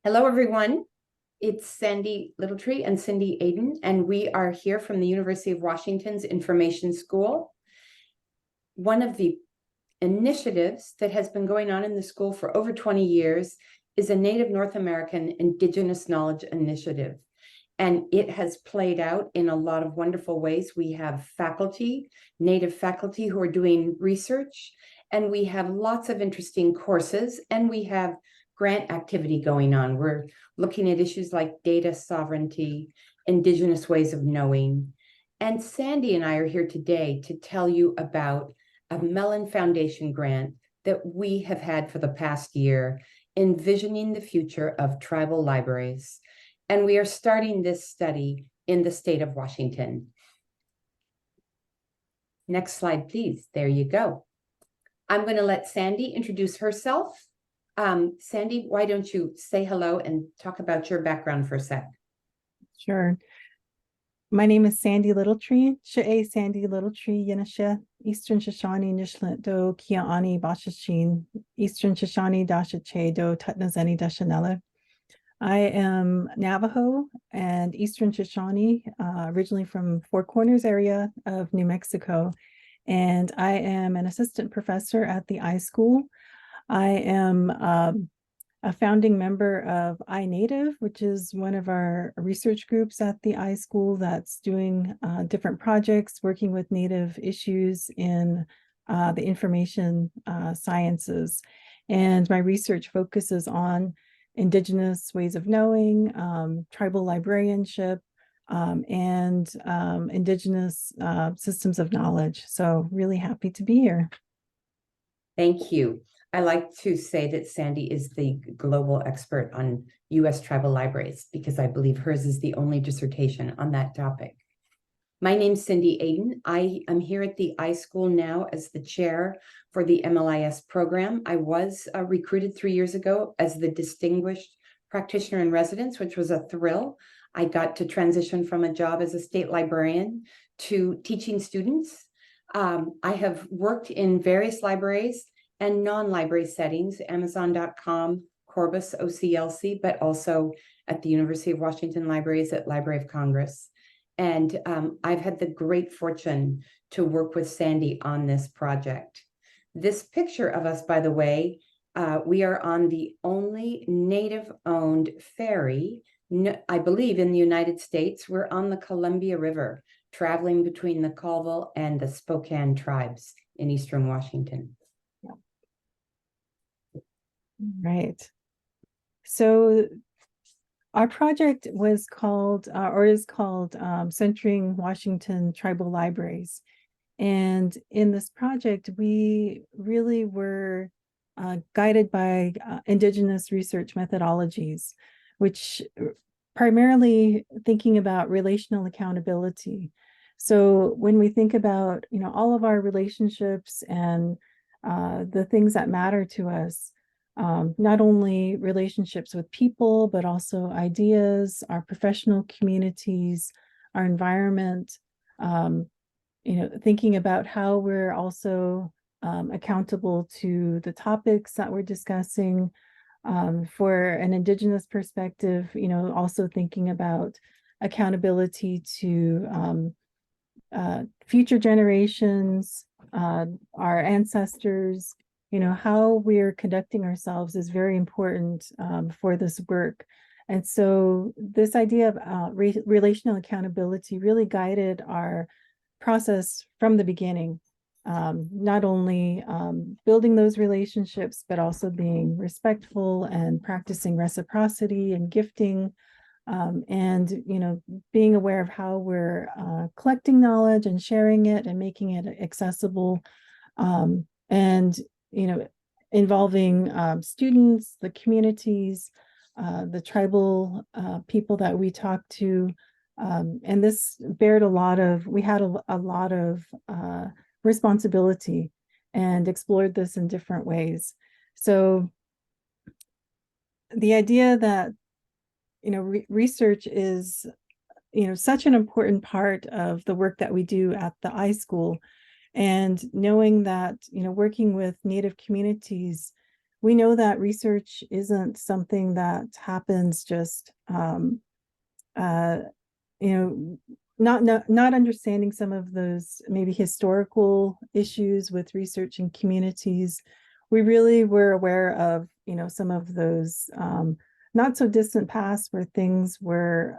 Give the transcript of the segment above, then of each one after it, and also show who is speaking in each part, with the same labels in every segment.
Speaker 1: Hello, everyone. It's Sandy Littletree and Cindy Aden, and we are here from the University of Washington's Information School. One of the initiatives that has been going on in the school for over 20 years is a Native North American Indigenous Knowledge Initiative. And it has played out in a lot of wonderful ways. We have faculty, Native faculty who are doing research, and we have lots of interesting courses, and we have grant activity going on. We're looking at issues like data sovereignty, Indigenous ways of knowing. And Sandy and I are here today to tell you about a Mellon Foundation grant that we have had for the past year, Envisioning the Future of Tribal Libraries. And we are starting this study in the state of Washington. Next slide, please. There you go. I'm going to let Sandy introduce herself. Sandy, why don't you say hello and talk about your background for a sec?
Speaker 2: Sure. My name is Sandy Littletree. She'e Sandy Littletree Yenisha, Eastern Shoshone Nishlant Do Kiaani Bashashin, Eastern Shoshone Dashache Do Tutnazeni Dashanella. I am Navajo and Eastern Shoshone, originally from Four Corners area of New Mexico. And I am an assistant professor at the iSchool. I am a founding member of iNative, which is one of our research groups at the iSchool that's doing different projects, working with Native issues in the information sciences. And my research focuses on Indigenous ways of knowing, tribal librarianship, and Indigenous systems of knowledge. So really happy to be here.
Speaker 1: Thank you. I like to say that Sandy is the global expert on U.S. tribal libraries because I believe hers is the only dissertation on that topic. My name's Cindy Aden. I am here at the iSchool now as the chair for the MLIS program. I was recruited 3 years ago as the distinguished practitioner in residence, which was a thrill. I got to transition from a job as a state librarian to teaching students. I have worked in various libraries and non-library settings, Amazon.com, Corbis, OCLC, but also at the University of Washington Libraries at Library of Congress. And I've had the great fortune to work with Sandy on this project. This picture of us, by the way, we are on the only Native-owned ferry, I believe, in the United States. We're on the Columbia River, traveling between the Colville and the Spokane tribes in Eastern Washington.
Speaker 2: Right. So our project was called, or is called, Centering Washington Tribal Libraries. And in this project, we really were guided by Indigenous research methodologies, which primarily thinking about relational accountability. So when we think about, all of our relationships and the things that matter to us, not only relationships with people, but also ideas, our professional communities, our environment, thinking about how we're also accountable to the topics that we're discussing. For an Indigenous perspective, also thinking about accountability to future generations, our ancestors. How we're conducting ourselves is very important for this work. And so this idea of relational accountability really guided our process from the beginning, not only building those relationships, but also being respectful and practicing reciprocity and gifting, and being aware of how we're collecting knowledge and sharing it and making it accessible, and involving students, the communities, the tribal people that we talk to. And this bared we had a lot of responsibility and explored this in different ways. So the idea that, research is, such an important part of the work that we do at the iSchool. And knowing that, working with Native communities, we know that research isn't something that happens just, not understanding some of those maybe historical issues with research in communities. We really were aware of, some of those not so distant past where things were,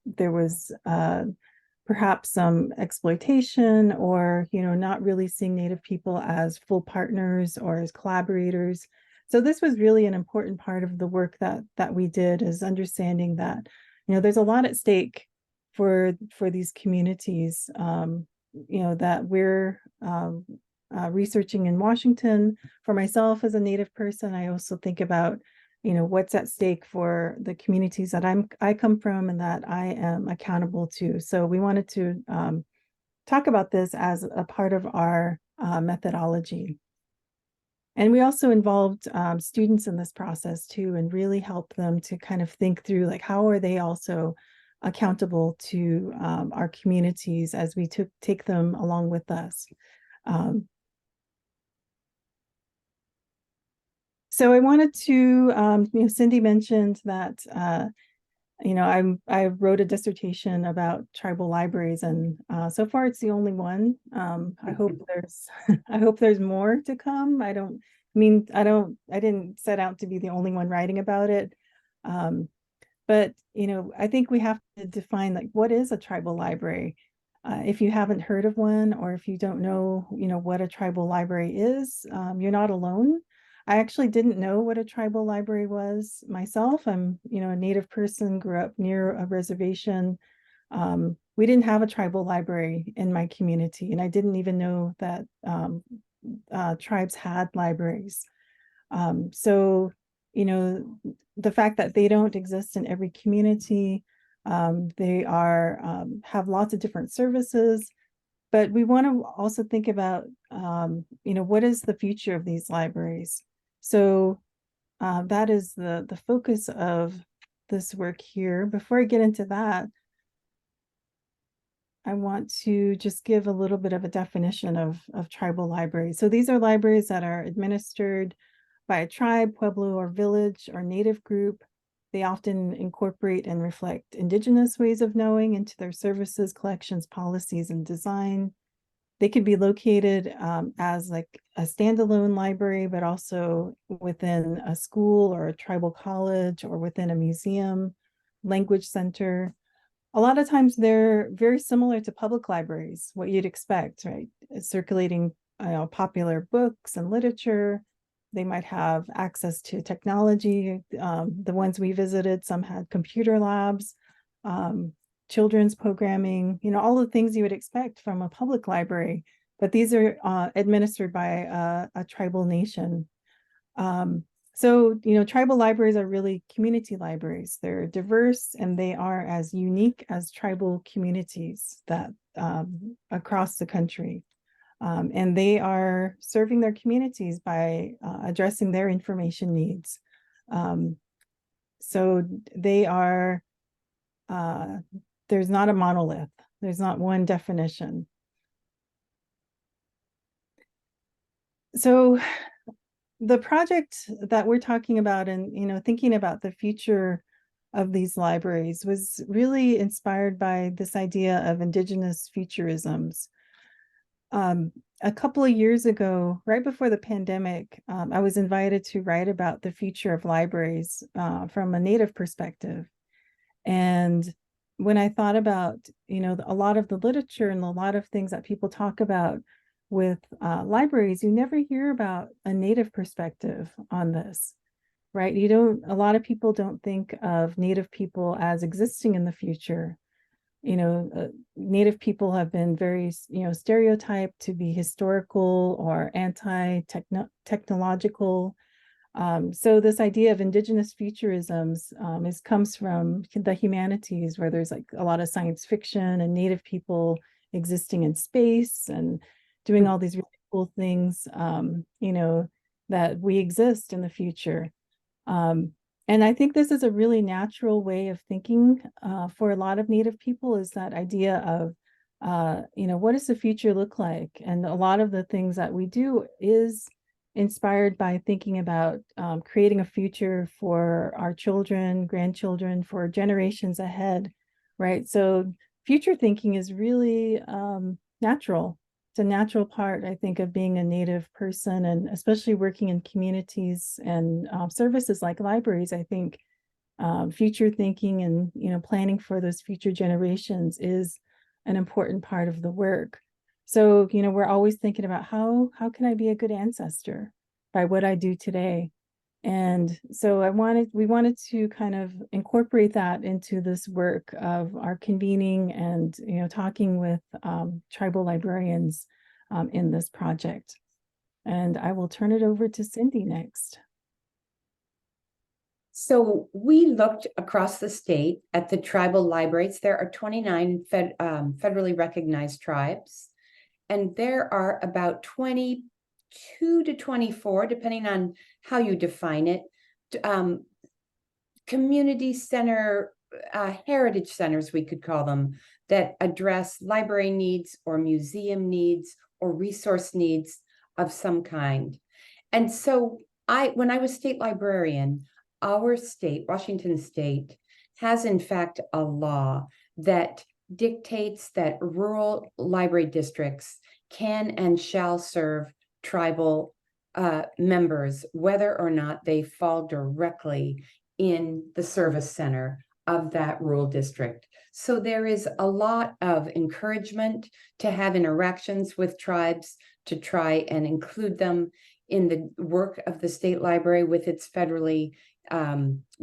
Speaker 2: there was perhaps some exploitation, or not really seeing Native people as full partners or as collaborators. So this was really an important part of the work that we did, is understanding that there's a lot at stake for these communities, that we're researching in Washington. For myself as a Native person, I also think about what's at stake for the communities that I come from and that I am accountable to. So we wanted to talk about this as a part of our methodology. And we also involved students in this process too, and really helped them to kind of think through, like, how are they also accountable to our communities as we take them along with us. So I wanted to, Cindy mentioned that, I wrote a dissertation about tribal libraries, and so far it's the only one. I hope I hope there's more to come. I didn't set out to be the only one writing about it. But, I think we have to define, like, what is a tribal library? If you haven't heard of one, or if you don't know, what a tribal library is, you're not alone. I actually didn't know what a tribal library was myself. I'm, a Native person, grew up near a reservation. We didn't have a tribal library in my community, and I didn't even know that tribes had libraries. So, the fact that they don't exist in every community, they have lots of different services, but we want to also think about, what is the future of these libraries? So that is the focus of this work here. Before I get into that, I want to just give a little bit of a definition of tribal libraries. So these are libraries that are administered by a tribe, pueblo, or village, or Native group. They often incorporate and reflect Indigenous ways of knowing into their services, collections, policies, and design. They could be located as like a standalone library, but also within a school or a tribal college, or within a museum, language center. A lot of times they're very similar to public libraries, what you'd expect, right? Circulating popular books and literature. They might have access to technology. The ones we visited, some had computer labs, children's programming, all the things you would expect from a public library, but these are administered by a tribal nation. So, tribal libraries are really community libraries. They're diverse, and they are as unique as tribal communities that across the country. And they are serving their communities by addressing their information needs. So they are, there's not a monolith. There's not one definition. So the project that we're talking about, and thinking about the future of these libraries, was really inspired by this idea of Indigenous futurisms. A couple of years ago, right before the pandemic, I was invited to write about the future of libraries from a Native perspective. And when I thought about, a lot of the literature and a lot of things that people talk about with libraries, you never hear about a Native perspective on this, right? A lot of people don't think of Native people as existing in the future. Native people have been very, stereotyped to be historical or anti-technological. So this idea of Indigenous futurisms comes from the humanities, where there's like a lot of science fiction and Native people existing in space and doing all these really cool things, that we exist in the future. And I think this is a really natural way of thinking for a lot of Native people, is that idea of, what does the future look like? And a lot of the things that we do is inspired by thinking about creating a future for our children, grandchildren, for generations ahead, right? So future thinking is really natural. It's a natural part, I think, of being a Native person, and especially working in communities and services like libraries. I think future thinking and, you know, planning for those future generations is an important part of the work. So, you know, we're always thinking about how can I be a good ancestor by what I do today? And so we wanted to kind of incorporate that into this work of our convening and, you know, talking with tribal librarians in this project. And I will turn it over to Cindy next.
Speaker 1: So we looked across the state at the tribal libraries. There are 29 federally recognized tribes, and there are about 22 to 24, depending on how you define it, community center, heritage centers, we could call them, that address library needs or museum needs or resource needs of some kind. And so when I was state librarian, our state, Washington State, has in fact a law that dictates that rural library districts can and shall serve tribal members, whether or not they fall directly in the service center of that rural district. So there is a lot of encouragement to have interactions with tribes, to try and include them in the work of the state library with its federally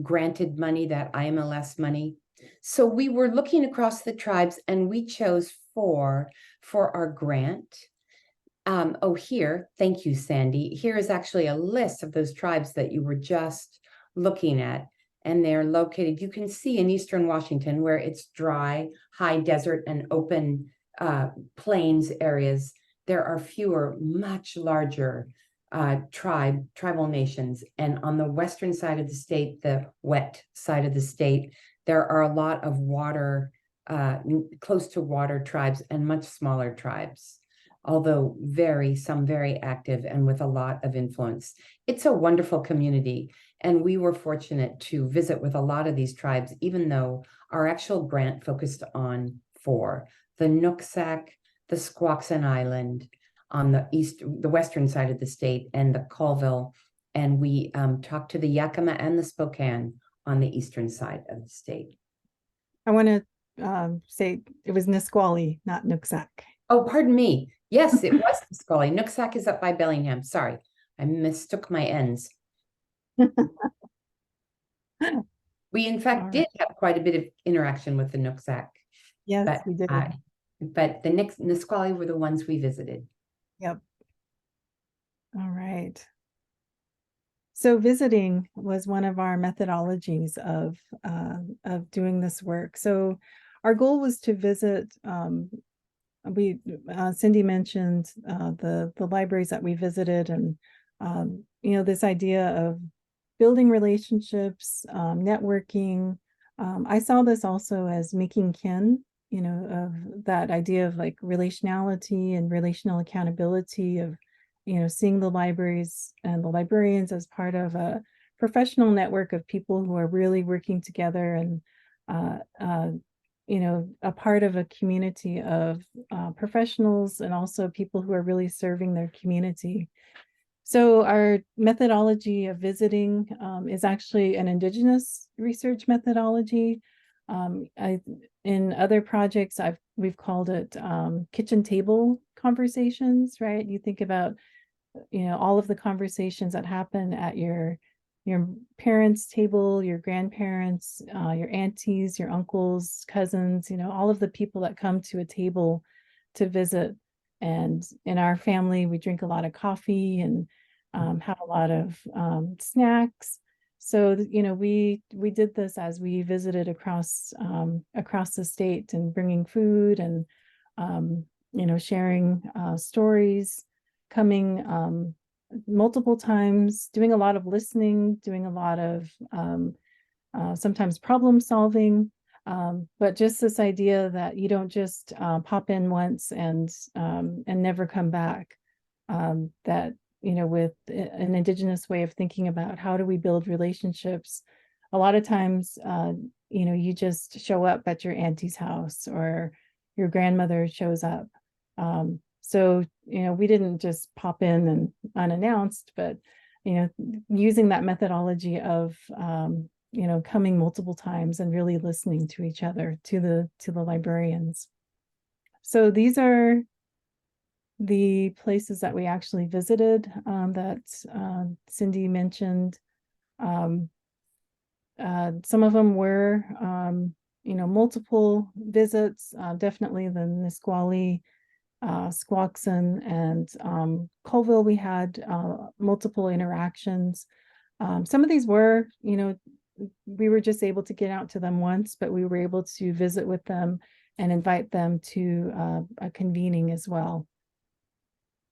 Speaker 1: granted money, that MLIS money. So we were looking across the tribes, and we chose 4 for our grant. Here, thank you, Sandy. Here is actually a list of those tribes that you were just looking at, and they're located, you can see, in eastern Washington, where it's dry, high desert and open plains areas. There are fewer, much larger tribal nations. And on the western side of the state, the wet side of the state, there are a lot of water, close to water tribes and much smaller tribes, although some very active and with a lot of influence. It's a wonderful community, and we were fortunate to visit with a lot of these tribes, even though our actual grant focused on 4: the Nooksack, the Squaxin Island on the western side of the state, and the Colville, and we talked to the Yakima and the Spokane on the eastern side of the state.
Speaker 2: I want to say it was Nisqually, not Nooksack.
Speaker 1: Oh, pardon me. Yes, it was Nisqually. Nooksack is up by Bellingham. Sorry, I mistook my ends. We, in fact, did have quite a bit of interaction with the Nooksack.
Speaker 2: Yes, we did.
Speaker 1: But the Nisqually were the ones we visited.
Speaker 2: Yep. All right. So visiting was one of our methodologies of doing this work. So our goal was to visit. Cindy mentioned the libraries that we visited, and you know, this idea of building relationships, networking. I saw this also as making kin, you know, of that idea of like relationality and relational accountability, of, you know, seeing the libraries and the librarians as part of a professional network of people who are really working together, and you know, a part of a community of professionals, and also people who are really serving their community. So our methodology of visiting is actually an Indigenous research methodology. In other projects, we've called it kitchen table conversations, right? You think about, you know, all of the conversations that happen at your parents' table, your grandparents, your aunties, your uncles, cousins, you know, all of the people that come to a table to visit. And in our family, we drink a lot of coffee and have a lot of snacks. So, you know, we did this as we visited across the state, and bringing food and, you know, sharing stories, coming multiple times, doing a lot of listening, doing a lot of sometimes problem solving, but just this idea that you don't just pop in once and never come back. That with an Indigenous way of thinking about how do we build relationships. A lot of times, you just show up at your auntie's house or your grandmother shows up. So, we didn't just pop in and unannounced, but, using that methodology of, coming multiple times and really listening to each other, to the librarians. So these are the places that we actually visited, that Cindy mentioned. Some of them were, multiple visits, definitely the Nisqually, Squaxin, and Colville. We had multiple interactions. Some of these were, we were just able to get out to them once, but we were able to visit with them and invite them to a convening as well.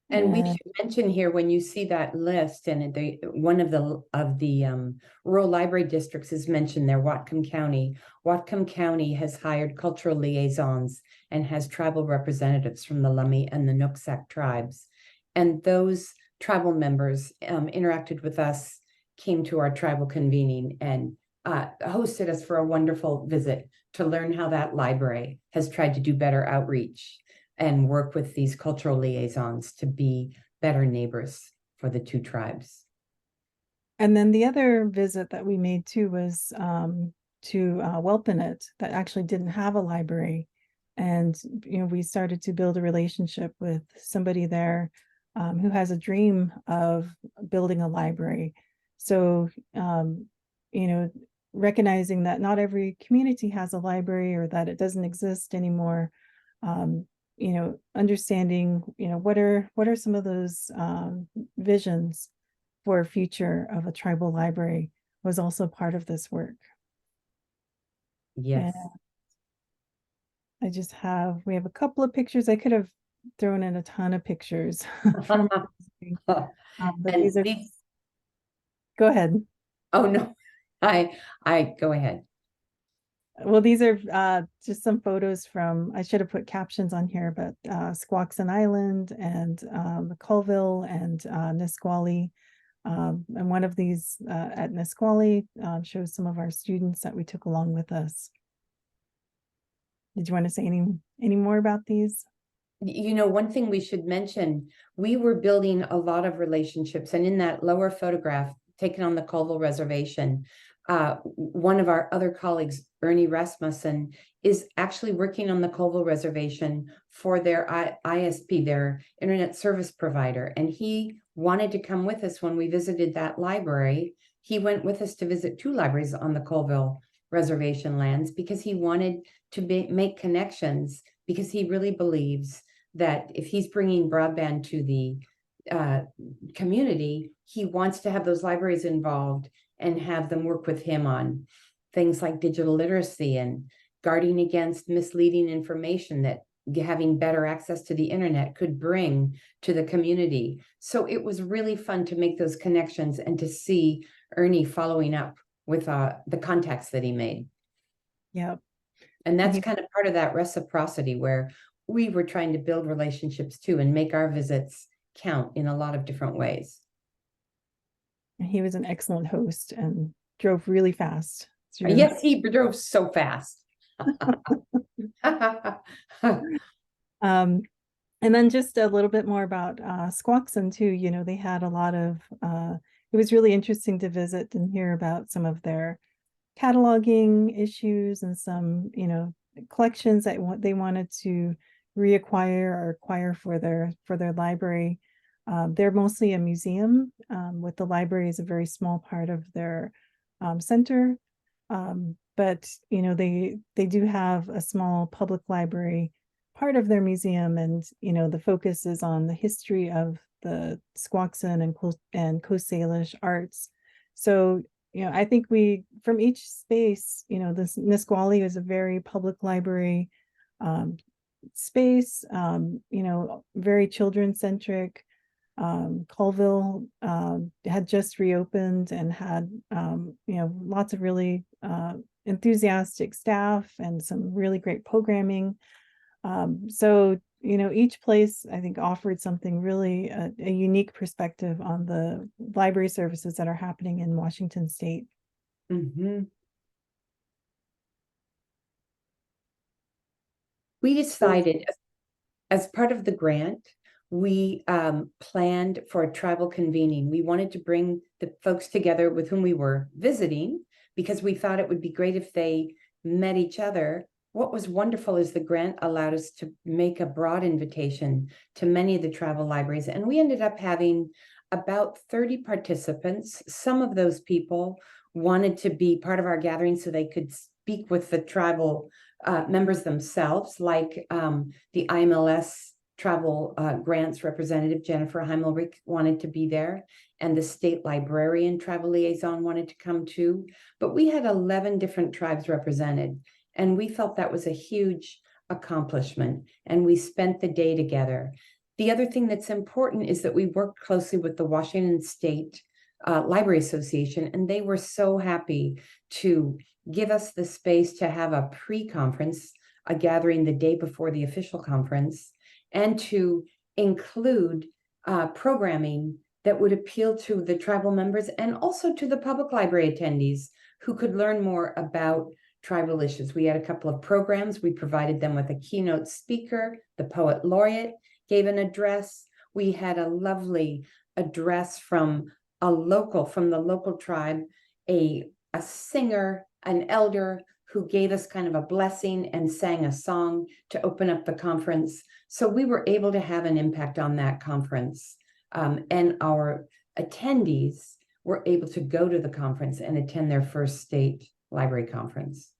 Speaker 1: And we should mention here, when you see that list, and one of the rural library districts is mentioned there, Whatcom County. Whatcom County has hired cultural liaisons and has tribal representatives from the Lummi and the Nooksack tribes. And those tribal members interacted with us, came to our tribal convening, and hosted us for a wonderful visit to learn how that library has tried to do better outreach and work with these cultural liaisons to be better neighbors for the two tribes.
Speaker 2: And then the other visit that we made too was to Welpinet, that actually didn't have a library. And, we started to build a relationship with somebody there who has a dream of building a library. So, recognizing that not every community has a library, or that it doesn't exist anymore. Understanding, what are some of those visions for a future of a tribal library was also part of this work.
Speaker 1: Yes.
Speaker 2: And we have a couple of pictures. I could have thrown in a ton of pictures from but these are, go ahead.
Speaker 1: Oh no, I go ahead.
Speaker 2: Well, these are just some photos from, I should have put captions on here, but Squaxin Island and Colville and Nisqually. And one of these at Nisqually shows some of our students that we took along with us. Did you want to say any more about these?
Speaker 1: One thing we should mention, we were building a lot of relationships, and in that lower photograph taken on the Colville Reservation, one of our other colleagues, Ernie Rasmussen, is actually working on the Colville Reservation for their ISP, their internet service provider. And he wanted to come with us when we visited that library. He went with us to visit 2 libraries on the Colville Reservation lands because he wanted to make connections, because he really believes that if he's bringing broadband to the community, he wants to have those libraries involved and have them work with him on things like digital literacy and guarding against misleading information that having better access to the internet could bring to the community. So it was really fun to make those connections and to see Ernie following up with the contacts that he made.
Speaker 2: Yep.
Speaker 1: And that's kind of part of that reciprocity, where we were trying to build relationships too and make our visits count in a lot of different ways.
Speaker 2: He was an excellent host and drove really fast.
Speaker 1: Yes, he drove so fast.
Speaker 2: And then just a little bit more about Squaxin too. They had a lot of, it was really interesting to visit and hear about some of their cataloging issues and some, collections that they wanted to reacquire or acquire for their library. They're mostly a museum, with the library is a very small part of their center. But they do have a small public library part of their museum, and the focus is on the history of the Squaxin and Coast Salish arts. So I think from each space, this Nisqually is a very public library space, very children centric. Colville had just reopened and had lots of really enthusiastic staff and some really great programming. So each place, I think, offered something really a unique perspective on the library services that are happening in Washington State.
Speaker 1: Mhm. We decided as part of the grant, we planned for a tribal convening. We wanted to bring the folks together with whom we were visiting because we thought it would be great if they met each other. What was wonderful is the grant allowed us to make a broad invitation to many of the tribal libraries, and we ended up having about 30 participants. Some of those people wanted to be part of our gathering so they could speak with the tribal members themselves, like the IMLS travel grants representative, Jennifer Heimelrich, wanted to be there, and the state librarian travel liaison wanted to come too. But we had 11 different tribes represented, and we felt that was a huge accomplishment, and we spent the day together. The other thing that's important is that we worked closely with the Washington State Library Association, and they were so happy to give us the space to have a pre-conference, a gathering the day before the official conference, and to include programming that would appeal to the tribal members and also to the public library attendees who could learn more about tribal issues. We had a couple of programs. We provided them with a keynote speaker. The poet laureate gave an address. We had a lovely address from the local tribe, a singer, an elder who gave us kind of a blessing and sang a song to open up the conference. So we were able to have an impact on that conference. And our attendees were able to go to the conference and attend their first state library conference.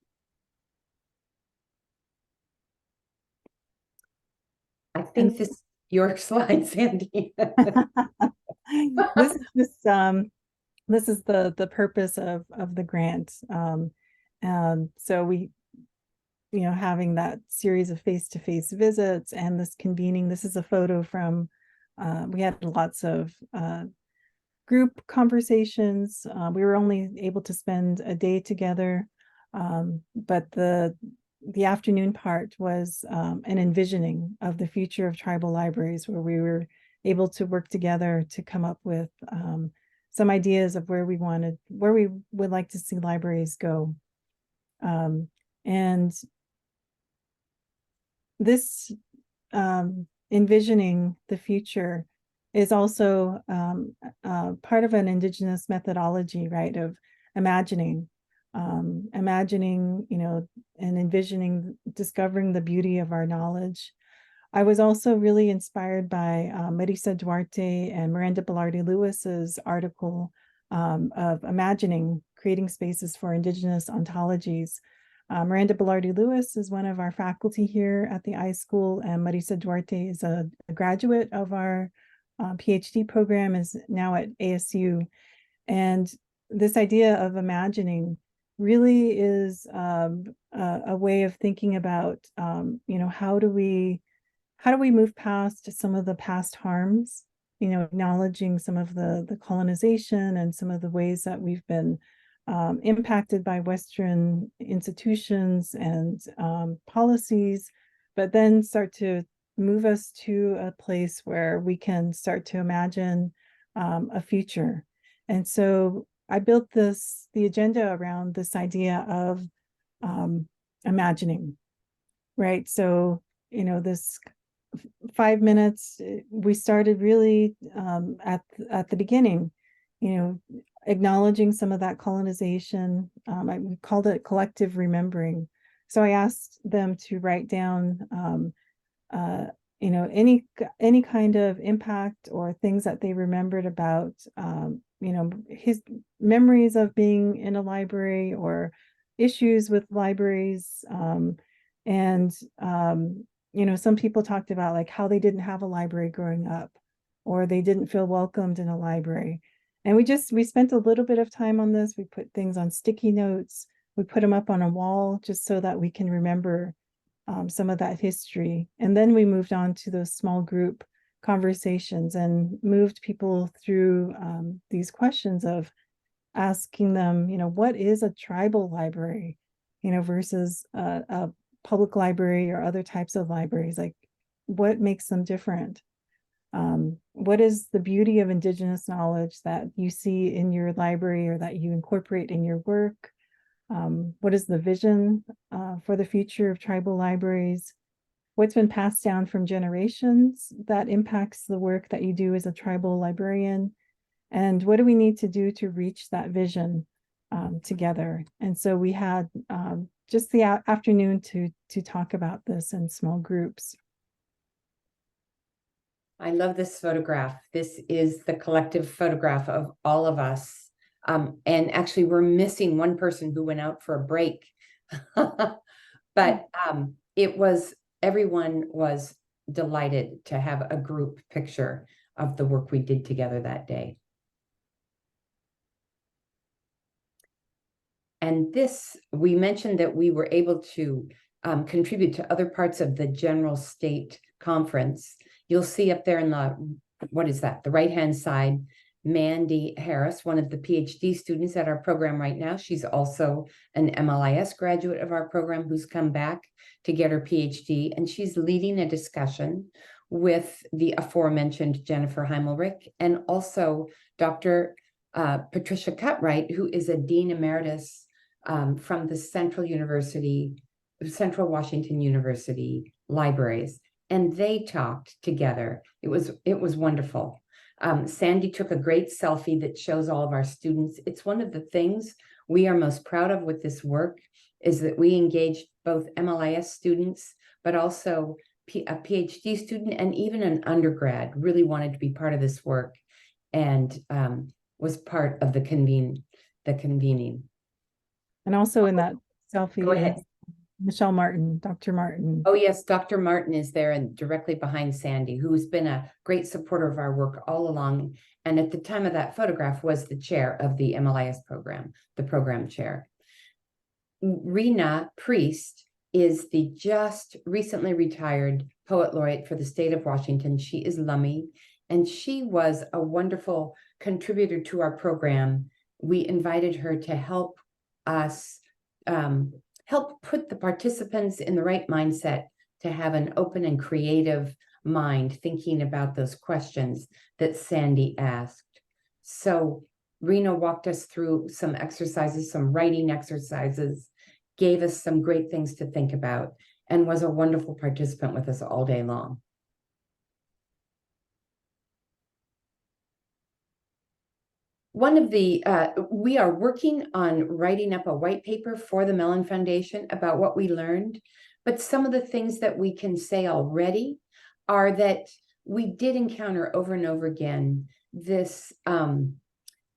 Speaker 1: I think this is your slide, Sandy.
Speaker 2: This is just this is the purpose of the grant. So we, having that series of face-to-face visits and this convening. This is a photo from we had lots of group conversations. We were only able to spend a day together, but the afternoon part was an envisioning of the future of tribal libraries, where we were able to work together to come up with some ideas of where we would like to see libraries go. And this envisioning the future is also part of an Indigenous methodology, right, of imagining, and envisioning, discovering the beauty of our knowledge. I was also really inspired by Marisa Duarte and Miranda Belardi Lewis's article of imagining, creating spaces for Indigenous ontologies. Miranda Belardi Lewis is one of our faculty here at the iSchool, and Marisa Duarte is a graduate of our PhD program, is now at ASU. And this idea of imagining really is a way of thinking about, how do we move past some of the past harms, acknowledging some of the colonization and some of the ways that we've been impacted by Western institutions and policies, but then start to move us to a place where we can start to imagine a future. And so I built the agenda around this idea of imagining, right? So, this 5 minutes, we started really at the beginning, acknowledging some of that colonization. We called it collective remembering. So I asked them to write down, any kind of impact or things that they remembered about, his memories of being in a library or issues with libraries. Some people talked about like how they didn't have a library growing up, or they didn't feel welcomed in a library. And we spent a little bit of time on this. We put things on sticky notes. We put them up on a wall just so that we can remember some of that history. And then we moved on to those small group conversations and moved people through these questions of asking them, what is a tribal library, versus a public library or other types of libraries? Like, what makes them different? What is the beauty of Indigenous knowledge that you see in your library or that you incorporate in your work? What is the vision for the future of tribal libraries? What's been passed down from generations that impacts the work that you do as a tribal librarian? And what do we need to do to reach that vision together? And so we had just the afternoon to talk about this in small groups.
Speaker 1: I love this photograph. This is the collective photograph of all of us. And actually, we're missing one person who went out for a break. But everyone was delighted to have a group picture of the work we did together that day. And this, we mentioned that we were able to contribute to other parts of the general state conference. You'll see up there in the, what is that? The right-hand side, Mandy Harris, one of the PhD students at our program right now. She's also an MLIS graduate of our program who's come back to get her PhD, and she's leading a discussion with the aforementioned Jennifer Heimelrich and also Dr. Patricia Cutright, who is a Dean Emeritus from the Central Washington University libraries. And they talked together. It was wonderful. Sandy took a great selfie that shows all of our students. It's one of the things we are most proud of with this work is that we engaged both MLIS students, but also a PhD student and even an undergrad really wanted to be part of this work and was part of the convening.
Speaker 2: And also in that selfie,
Speaker 1: Go ahead.
Speaker 2: Michelle Martin, Dr. Martin.
Speaker 1: Oh, yes, Dr. Martin is there and directly behind Sandy, who's been a great supporter of our work all along. And at the time of that photograph was the chair of the MLIS program, the program chair. Rena Priest is the just recently retired poet laureate for the state of Washington. She is Lummi, and she was a wonderful contributor to our program. We invited her to help us help put the participants in the right mindset to have an open and creative mind thinking about those questions that Sandy asked. So Rena walked us through some exercises, some writing exercises, gave us some great things to think about, and was a wonderful participant with us all day long. One of the, we are working on writing up a white paper for the Mellon Foundation about what we learned, but some of the things that we can say already are that we did encounter over and over again this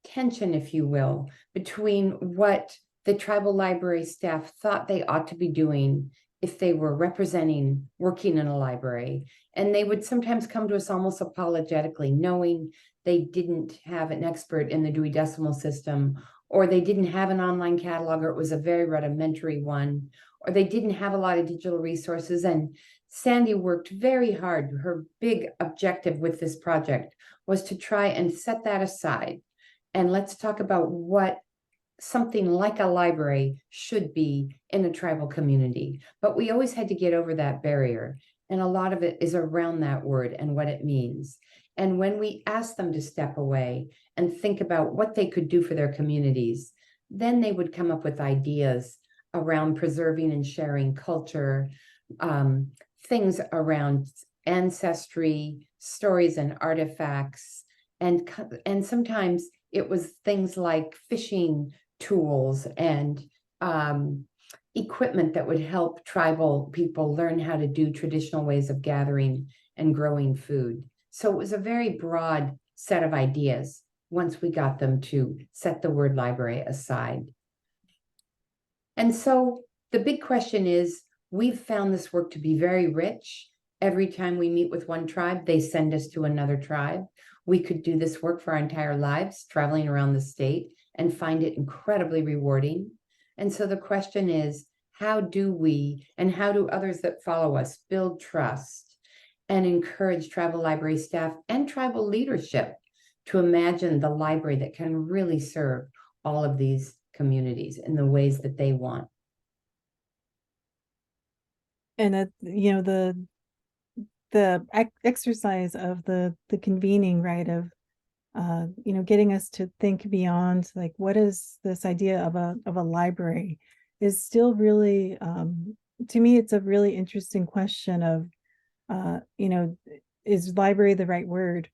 Speaker 1: tension, if you will, between what the tribal library staff thought they ought to be doing if they were working in a library. And they would sometimes come to us almost apologetically, knowing they didn't have an expert in the Dewey Decimal System, or they didn't have an online catalog, or it was a very rudimentary one, or they didn't have a lot of digital resources. And Sandy worked very hard. Her big objective with this project was to try and set that aside. And let's talk about what something like a library should be in a tribal community. But we always had to get over that barrier. And a lot of it is around that word and what it means. And when we asked them to step away and think about what they could do for their communities, then they would come up with ideas around preserving and sharing culture, things around ancestry, stories and artifacts. And sometimes it was things like fishing tools and equipment that would help tribal people learn how to do traditional ways of gathering and growing food. So it was a very broad set of ideas once we got them to set the word library aside. And so the big question is, we've found this work to be very rich. Every time we meet with one tribe, they send us to another tribe. We could do this work for our entire lives, traveling around the state, and find it incredibly rewarding. And so the question is, how do we, and how do others that follow us, build trust and encourage tribal library staff and tribal leadership to imagine the library that can really serve all of these communities in the ways that they want?
Speaker 2: And the exercise of the convening, right, of getting us to think beyond, like, what is this idea of a library, is still really, to me, it's a really interesting question of, is library the right word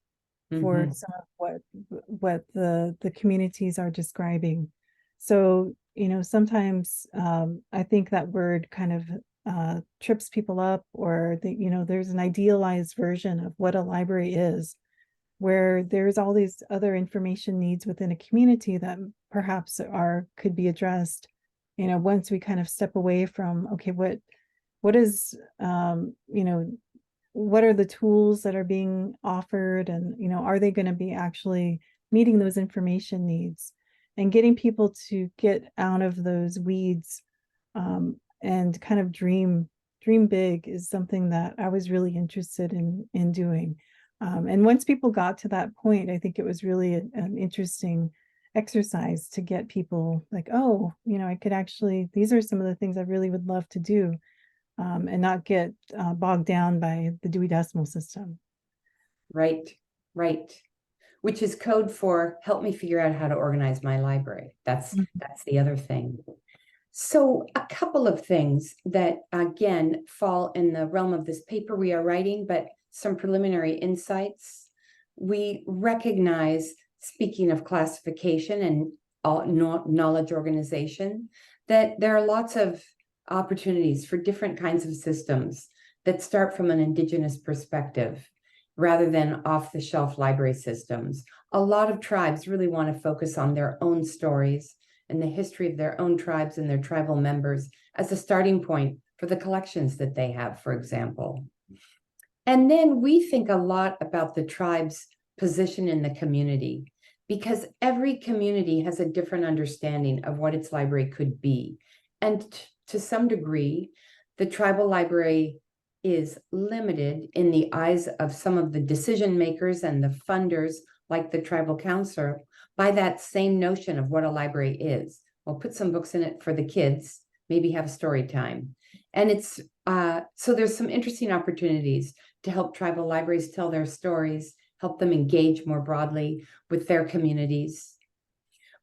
Speaker 2: for some of what the communities are describing. So, sometimes I think that word kind of trips people up, or there's an idealized version of what a library is, where there's all these other information needs within a community that perhaps could be addressed, once we kind of step away from, okay, what is, what are the tools that are being offered, and are they going to be actually meeting those information needs, and getting people to get out of those weeds, and kind of dream big is something that I was really interested in doing. And once people got to that point, I think it was really an interesting exercise to get people like, oh, I could actually, these are some of the things I really would love to do, and not get bogged down by the Dewey Decimal System.
Speaker 1: Right, right. Which is code for help me figure out how to organize my library. That's the other thing. So a couple of things that, again, fall in the realm of this paper we are writing, but some preliminary insights. We recognize, speaking of classification and knowledge organization, that there are lots of opportunities for different kinds of systems that start from an Indigenous perspective rather than off-the-shelf library systems. A lot of tribes really want to focus on their own stories and the history of their own tribes and their tribal members as a starting point for the collections that they have, for example. And then we think a lot about the tribe's position in the community, because every community has a different understanding of what its library could be. And to some degree, the tribal library is limited in the eyes of some of the decision makers and the funders, like the tribal council, by that same notion of what a library is. We'll put some books in it for the kids, maybe have story time. And it's so there's some interesting opportunities to help tribal libraries tell their stories, help them engage more broadly with their communities.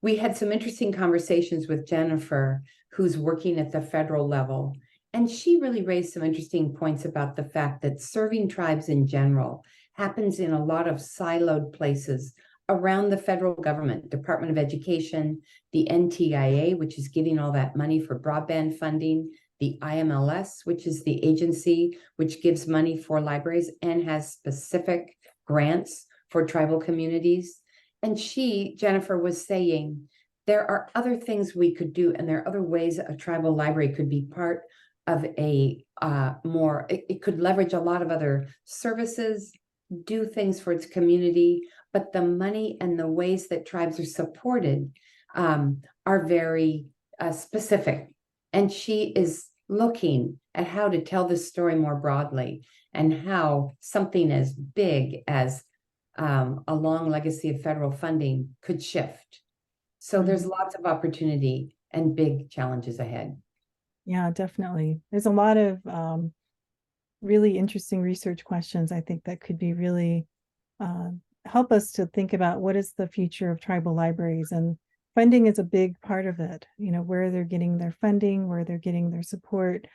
Speaker 1: We had some interesting conversations with Jennifer, who's working at the federal level, and she really raised some interesting points about the fact that serving tribes in general happens in a lot of siloed places around the federal government, Department of Education, the NTIA, which is giving all that money for broadband funding, the IMLS, which is the agency which gives money for libraries and has specific grants for tribal communities. And Jennifer, was saying, there are other things we could do, and there are other ways a tribal library could be part of a it could leverage a lot of other services, do things for its community, but the money and the ways that tribes are supported are very specific. And she is looking at how to tell this story more broadly, and how something as big as a long legacy of federal funding could shift. So there's lots of opportunity and big challenges ahead.
Speaker 2: Yeah, definitely. There's a lot of really interesting research questions, I think, that could be really help us to think about what is the future of tribal libraries, and funding is a big part of it. Where they're getting their funding, where they're getting their support,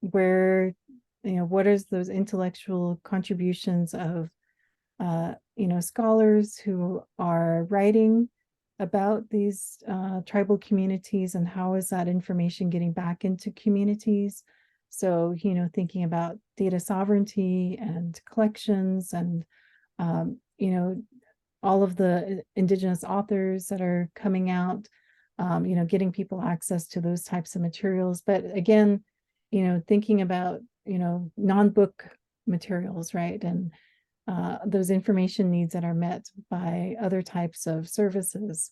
Speaker 2: where, what is those intellectual contributions of, scholars who are writing about these tribal communities, and how is that information getting back into communities. So, thinking about data sovereignty and collections, and, all of the Indigenous authors that are coming out, getting people access to those types of materials. But again, thinking about, non-book materials, right? And those information needs that are met by other types of services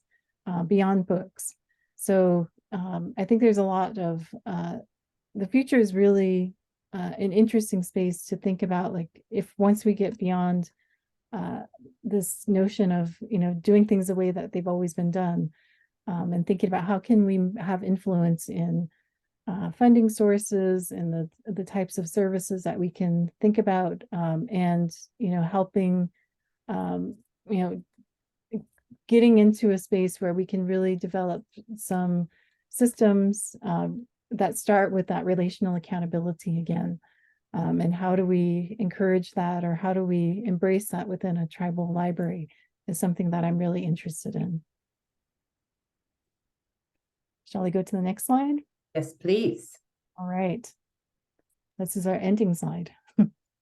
Speaker 2: beyond books. So I think there's a lot of, the future is really an interesting space to think about, like, if once we get beyond this notion of, doing things the way that they've always been done, and thinking about how can we have influence in funding sources and the types of services that we can think about, and, helping, getting into a space where we can really develop some systems that start with that relational accountability again. And how do we encourage that, or how do we embrace that within a tribal library, is something that I'm really interested in. Shall we go to the next slide?
Speaker 1: Yes, please.
Speaker 2: All right. This is our ending slide.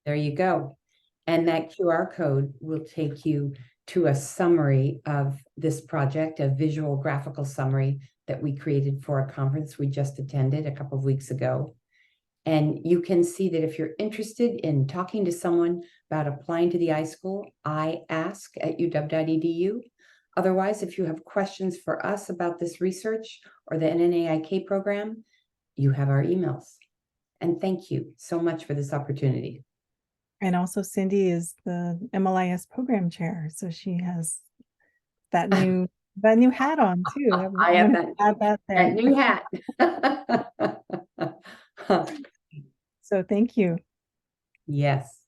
Speaker 1: There you go. And that QR code will take you to a summary of this project, a visual graphical summary that we created for a conference we just attended a couple of weeks ago. And you can see that if you're interested in talking to someone about applying to the iSchool, iask@uw.edu. Otherwise, if you have questions for us about this research or the NNAIK program, you have our emails. And thank you so much for this opportunity.
Speaker 2: And also Cindy is the MLIS program chair, so she has that new hat on too.
Speaker 1: I have
Speaker 2: add that there.
Speaker 1: that new hat.
Speaker 2: So thank you.
Speaker 1: Yes.